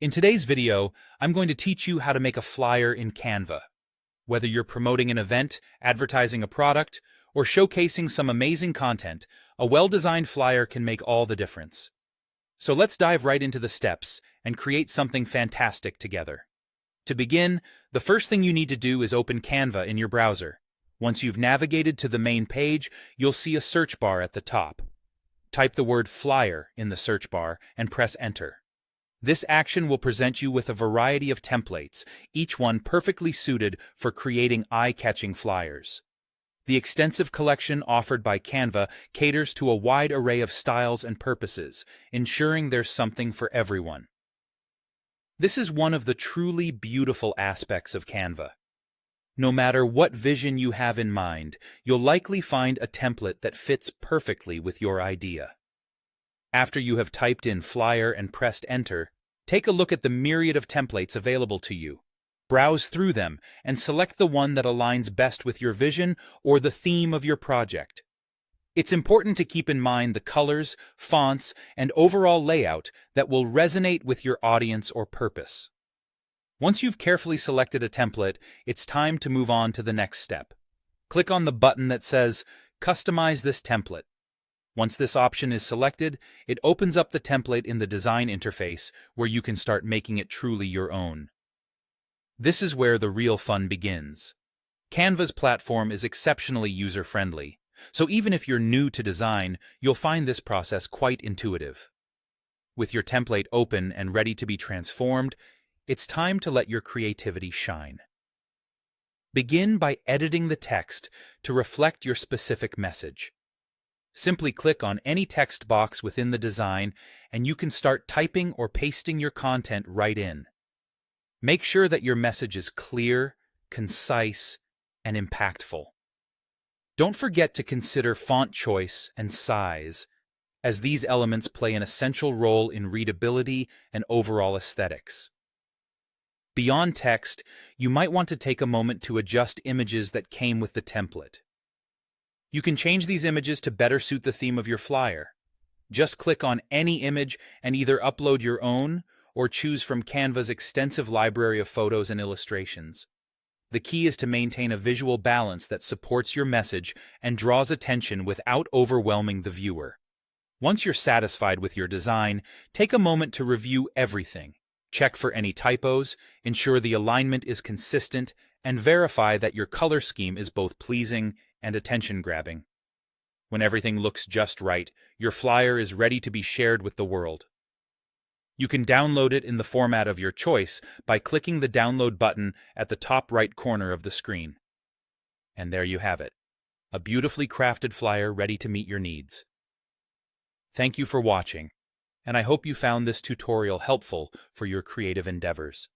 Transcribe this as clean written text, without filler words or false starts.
In today's video, I'm going to teach you how to make a flyer in Canva. Whether you're promoting an event, advertising a product, or showcasing some amazing content, a well-designed flyer can make all the difference. So let's dive right into the steps and create something fantastic together. To begin, the first thing you need to do is open Canva in your browser. Once you've navigated to the main page, you'll see a search bar at the top. Type the word flyer in the search bar and press enter. This action will present you with a variety of templates, each one perfectly suited for creating eye-catching flyers. The extensive collection offered by Canva caters to a wide array of styles and purposes, ensuring there's something for everyone. This is one of the truly beautiful aspects of Canva. No matter what vision you have in mind, you'll likely find a template that fits perfectly with your idea. After you have typed in flyer and pressed enter, take a look at the myriad of templates available to you. Browse through them and select the one that aligns best with your vision or the theme of your project. It's important to keep in mind the colors, fonts, and overall layout that will resonate with your audience or purpose. Once you've carefully selected a template, it's time to move on to the next step. Click on the button that says, "Customize this template." Once this option is selected, it opens up the template in the design interface where you can start making it truly your own. This is where the real fun begins. Canva's platform is exceptionally user-friendly, so even if you're new to design, you'll find this process quite intuitive. With your template open and ready to be transformed, it's time to let your creativity shine. Begin by editing the text to reflect your specific message. Simply click on any text box within the design and you can start typing or pasting your content right in. Make sure that your message is clear, concise, and impactful. Don't forget to consider font choice and size, as these elements play an essential role in readability and overall aesthetics. Beyond text, you might want to take a moment to adjust images that came with the template. You can change these images to better suit the theme of your flyer. Just click on any image and either upload your own or choose from Canva's extensive library of photos and illustrations. The key is to maintain a visual balance that supports your message and draws attention without overwhelming the viewer. Once you're satisfied with your design, take a moment to review everything. Check for any typos, ensure the alignment is consistent, and verify that your color scheme is both pleasing and attention-grabbing. When everything looks just right, your flyer is ready to be shared with the world. You can download it in the format of your choice by clicking the download button at the top right corner of the screen. And there you have it, a beautifully crafted flyer ready to meet your needs. Thank you for watching, and I hope you found this tutorial helpful for your creative endeavors.